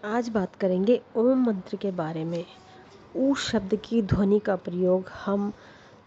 आज बात करेंगे ओम मंत्र के बारे में। ऊ शब्द की ध्वनि का प्रयोग हम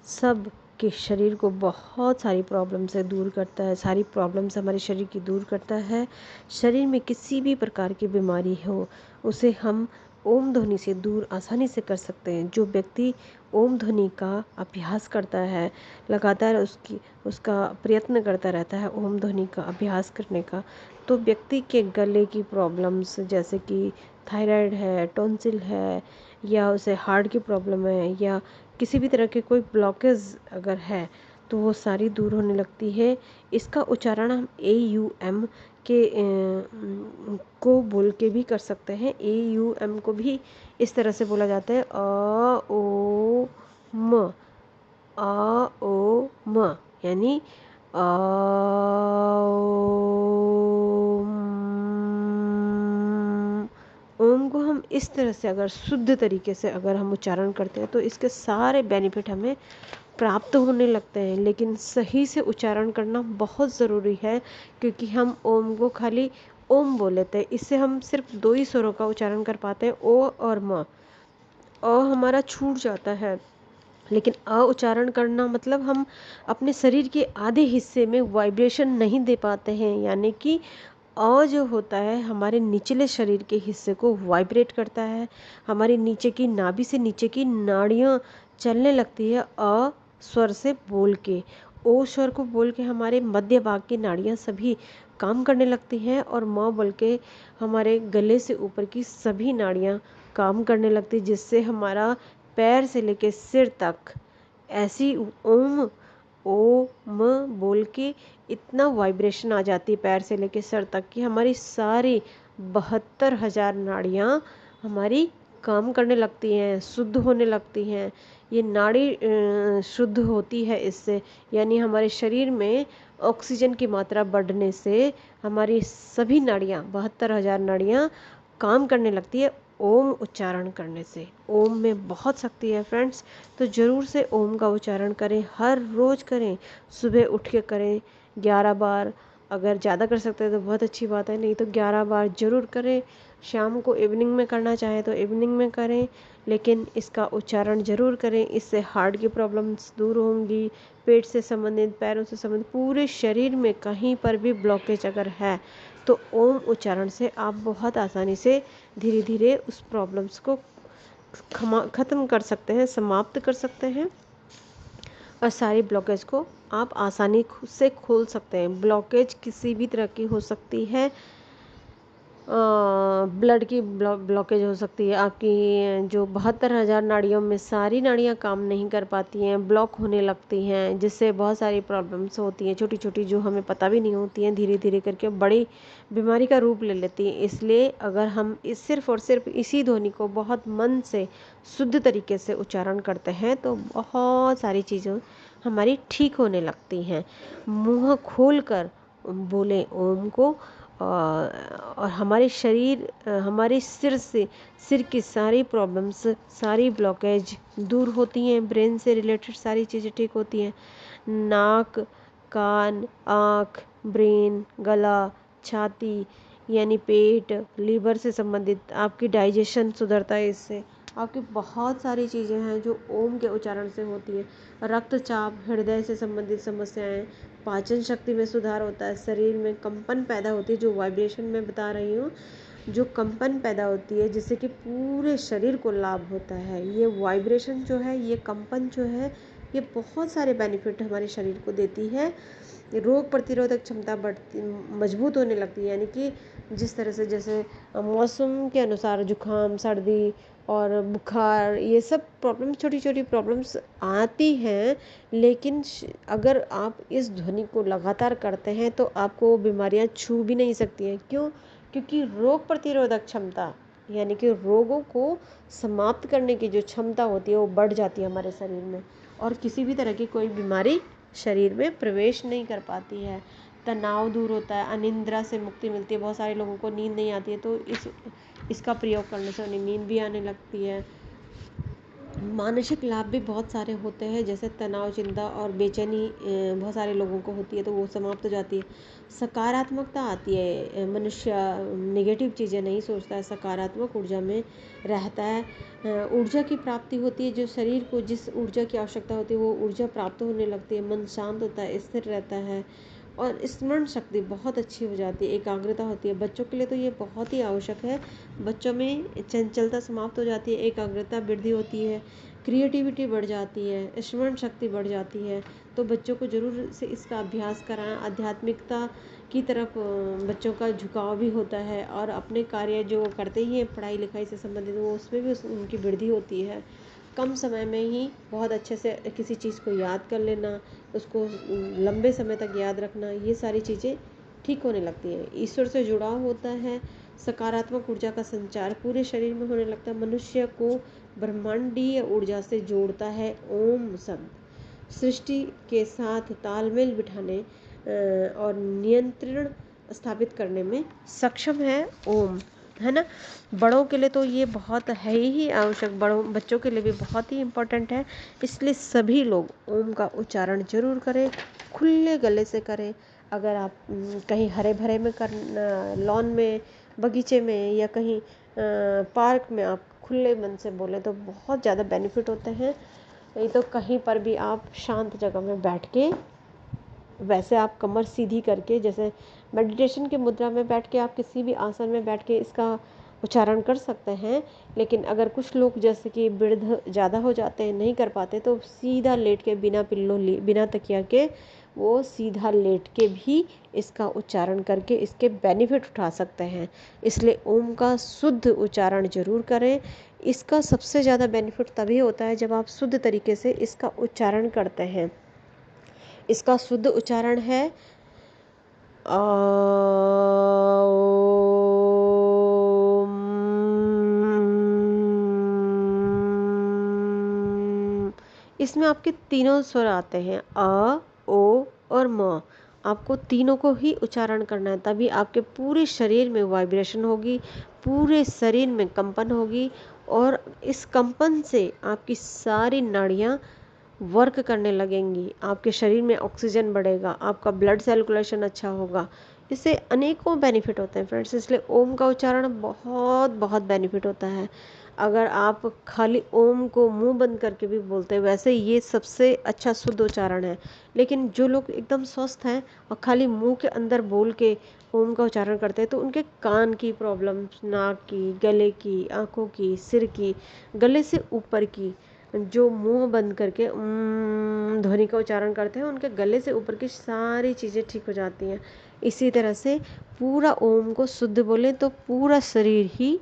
सब के शरीर को बहुत सारी प्रॉब्लम से दूर करता है। सारी प्रॉब्लम से हमारे शरीर की दूर करता है। शरीर में किसी भी प्रकार की बीमारी हो उसे हम ओम ध्वनि से दूर आसानी से कर सकते हैं। जो व्यक्ति ओम ध्वनि का अभ्यास करता है, लगातार उसका प्रयत्न करता रहता है ओम ध्वनि का अभ्यास करने का, तो व्यक्ति के गले की प्रॉब्लम्स जैसे कि थायराइड है, टॉन्सिल है, या उसे हार्ट की प्रॉब्लम है, या किसी भी तरह के कोई ब्लॉकेज अगर है तो वो सारी दूर होने लगती है। इसका उच्चारण हम AUM के को बोल के भी कर सकते हैं। AUM को भी इस तरह से बोला जाता है, अ ओ म, अ ओ म, यानी ओम को हम इस तरह से अगर शुद्ध तरीके से अगर हम उच्चारण करते हैं तो इसके सारे बेनिफिट हमें प्राप्त होने लगते हैं। लेकिन सही से उच्चारण करना बहुत ज़रूरी है, क्योंकि हम ओम को खाली ओम बोल लेते हैं। इससे हम सिर्फ 2 ही स्वरों का उच्चारण कर पाते हैं, ओ और म। हमारा छूट जाता है। लेकिन उच्चारण करना मतलब हम अपने शरीर के आधे हिस्से में वाइब्रेशन नहीं दे पाते हैं, यानी कि जो होता है हमारे निचले शरीर के हिस्से को वाइब्रेट करता है। हमारी नीचे की नाभि से नीचे की नाड़ियाँ चलने लगती है स्वर से बोल के। ओ स्वर को बोल के हमारे मध्य भाग की नाड़ियाँ सभी काम करने लगती हैं, और म बोल के हमारे गले से ऊपर की सभी नाड़ियाँ काम करने लगती, जिससे हमारा पैर से लेके सिर तक ऐसी ओम ओ म बोल के इतना वाइब्रेशन आ जाती है पैर से लेके सर तक की हमारी सारी 72,000 नाड़ियाँ हमारी काम करने लगती हैं, शुद्ध होने लगती हैं। ये नाड़ी शुद्ध होती है इससे, यानी हमारे शरीर में ऑक्सीजन की मात्रा बढ़ने से हमारी सभी नाड़ियाँ 72,000 नाड़ियाँ काम करने लगती है ओम उच्चारण करने से। ओम में बहुत शक्ति है फ्रेंड्स, तो ज़रूर से ओम का उच्चारण करें, हर रोज़ करें। सुबह उठ के करें 11 बार, अगर ज़्यादा कर सकते हैं तो बहुत अच्छी बात है, नहीं तो 11 बार ज़रूर करें। शाम को इवनिंग में करना चाहें तो इवनिंग में करें, लेकिन इसका उच्चारण ज़रूर करें। इससे हार्ट की प्रॉब्लम्स दूर होंगी, पेट से संबंधित, पैरों से संबंधित, पूरे शरीर में कहीं पर भी ब्लॉकेज अगर है तो ओम उच्चारण से आप बहुत आसानी से धीरे धीरे उस प्रॉब्लम्स को ख़त्म कर सकते हैं, समाप्त कर सकते हैं, और सारी ब्लॉकेज को आप आसानी से खोल सकते हैं। ब्लॉकेज किसी भी तरह की हो सकती है, ब्लड की ब्लॉकेज हो सकती है, आपकी जो 72,000 नाड़ियों में सारी नाड़ियाँ काम नहीं कर पाती हैं, ब्लॉक होने लगती हैं, जिससे बहुत सारी प्रॉब्लम्स होती हैं छोटी छोटी, जो हमें पता भी नहीं होती हैं, धीरे धीरे करके बड़ी बीमारी का रूप ले लेती हैं। इसलिए अगर हम सिर्फ और सिर्फ इसी ध्वनि को बहुत मन से शुद्ध तरीके से उच्चारण करते हैं तो बहुत सारी चीज़ें हमारी ठीक होने लगती हैं। मुँह खोल कर बोलें ओम को, और हमारे हमारे सिर की सारी प्रॉब्लम्स, सारी ब्लॉकेज दूर होती हैं। ब्रेन से रिलेटेड सारी चीज़ें ठीक होती हैं। नाक, कान, आँख, ब्रेन, गला, छाती, यानी पेट, लीवर से संबंधित आपकी डाइजेशन सुधरता है इससे। आपकी बहुत सारी चीज़ें हैं जो ओम के उच्चारण से होती है। रक्तचाप, हृदय से संबंधित समस्याएं, पाचन शक्ति में सुधार होता है, शरीर में कंपन पैदा होती है, जो वाइब्रेशन में बता रही हूँ, जो कंपन पैदा होती है जिससे कि पूरे शरीर को लाभ होता है। ये वाइब्रेशन जो है, ये कंपन जो है, ये बहुत सारे बेनिफिट हमारे शरीर को देती है। रोग प्रतिरोधक क्षमता बढ़ती, मजबूत होने लगती है, यानी कि जिस तरह से जैसे मौसम के अनुसार जुकाम, सर्दी और बुखार, ये सब प्रॉब्लम, छोटी छोटी प्रॉब्लम्स आती हैं, लेकिन अगर आप इस ध्वनि को लगातार करते हैं तो आपको बीमारियां छू भी नहीं सकती हैं। क्यों? क्योंकि रोग प्रतिरोधक क्षमता, यानी कि रोगों को समाप्त करने की जो क्षमता होती है वो बढ़ जाती है हमारे शरीर में, और किसी भी तरह की कोई बीमारी शरीर में प्रवेश नहीं कर पाती है। तनाव दूर होता है, अनिद्रा से मुक्ति मिलती है। बहुत सारे लोगों को नींद नहीं आती है, तो इसका प्रयोग करने से उन्हें नींद भी आने लगती है। मानसिक लाभ भी बहुत सारे होते हैं, जैसे तनाव, चिंता और बेचैनी बहुत सारे लोगों को होती है तो वो समाप्त हो जाती है। सकारात्मकता आती है, मनुष्य नेगेटिव चीज़ें नहीं सोचता है, सकारात्मक ऊर्जा में रहता है। ऊर्जा की प्राप्ति होती है, जो शरीर को जिस ऊर्जा की आवश्यकता होती है वो ऊर्जा प्राप्त होने लगती है, मन शांत होता है, स्थिर रहता है और स्मरण शक्ति बहुत अच्छी हो जाती है, एकाग्रता होती है। बच्चों के लिए तो ये बहुत ही आवश्यक है। बच्चों में चंचलता समाप्त हो जाती है, एकाग्रता वृद्धि होती है, क्रिएटिविटी बढ़ जाती है, स्मरण शक्ति बढ़ जाती है। तो बच्चों को ज़रूर से इसका अभ्यास कराएं। आध्यात्मिकता की तरफ बच्चों का झुकाव भी होता है और अपने कार्य जो करते ही हैं पढ़ाई लिखाई से संबंधित, वो उसमें भी उनकी वृद्धि होती है। कम समय में ही बहुत अच्छे से किसी चीज़ को याद कर लेना, उसको लंबे समय तक याद रखना, ये सारी चीज़ें ठीक होने लगती हैं। ईश्वर से जुड़ाव होता है, सकारात्मक ऊर्जा का संचार पूरे शरीर में होने लगता है, मनुष्य को ब्रह्मांडीय ऊर्जा से जोड़ता है। ओम शब्द सृष्टि के साथ तालमेल बिठाने और नियंत्रण स्थापित करने में सक्षम है। ओम, है ना। बड़ों के लिए तो ये बहुत है ही आवश्यक, बड़ों बच्चों के लिए भी बहुत ही इम्पोर्टेंट है। इसलिए सभी लोग ओम का उच्चारण जरूर करें, खुले गले से करें। अगर आप कहीं हरे भरे में लॉन में, बगीचे में या कहीं पार्क में आप खुले मन से बोलें तो बहुत ज़्यादा बेनिफिट होते हैं। नहीं तो कहीं पर भी आप शांत जगह में बैठ के, वैसे आप कमर सीधी करके, जैसे मेडिटेशन की मुद्रा में बैठ के आप किसी भी आसन में बैठ के इसका उच्चारण कर सकते हैं। लेकिन अगर कुछ लोग जैसे कि वृद्ध ज़्यादा हो जाते हैं, नहीं कर पाते, तो सीधा लेट के बिना पिल्लो बिना तकिया के वो सीधा लेट के भी इसका उच्चारण करके इसके बेनिफिट उठा सकते हैं। इसलिए ओम का शुद्ध उच्चारण जरूर करें। इसका सबसे ज़्यादा बेनिफिट तभी होता है जब आप शुद्ध तरीके से इसका उच्चारण करते हैं। इसका शुद्ध उच्चारण है इसमें आपके तीनों स्वर आते हैं, अ, ओ और म। आपको तीनों को ही उच्चारण करना है, तभी आपके पूरे शरीर में वाइब्रेशन होगी, पूरे शरीर में कंपन होगी और इस कंपन से आपकी सारी नाड़ियाँ वर्क करने लगेंगी, आपके शरीर में ऑक्सीजन बढ़ेगा, आपका ब्लड सर्कुलेशन अच्छा होगा। इससे अनेकों बेनिफिट होते हैं फ्रेंड्स। इसलिए ओम का उच्चारण बहुत बहुत बेनिफिट होता है। अगर आप खाली ओम को मुंह बंद करके भी बोलते हैं, वैसे ये सबसे अच्छा शुद्ध उच्चारण है। लेकिन जो लोग एकदम स्वस्थ हैं और खाली मुंह के अंदर बोल के ओम का उच्चारण करते हैं, तो उनके कान की प्रॉब्लम, नाक की, गले की, आँखों की, सिर की, गले से ऊपर की, जो मुंह बंद करके ध्वनि का उच्चारण करते हैं, उनके गले से ऊपर की सारी चीज़ें ठीक हो जाती हैं। इसी तरह से पूरा ओम को शुद्ध बोलें तो पूरा शरीर ही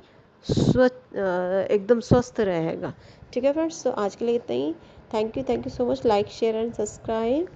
एकदम स्वस्थ रहेगा। ठीक है फ्रेंड्स, तो आज के लिए इतना ही। Thank you so much. Like, share and subscribe.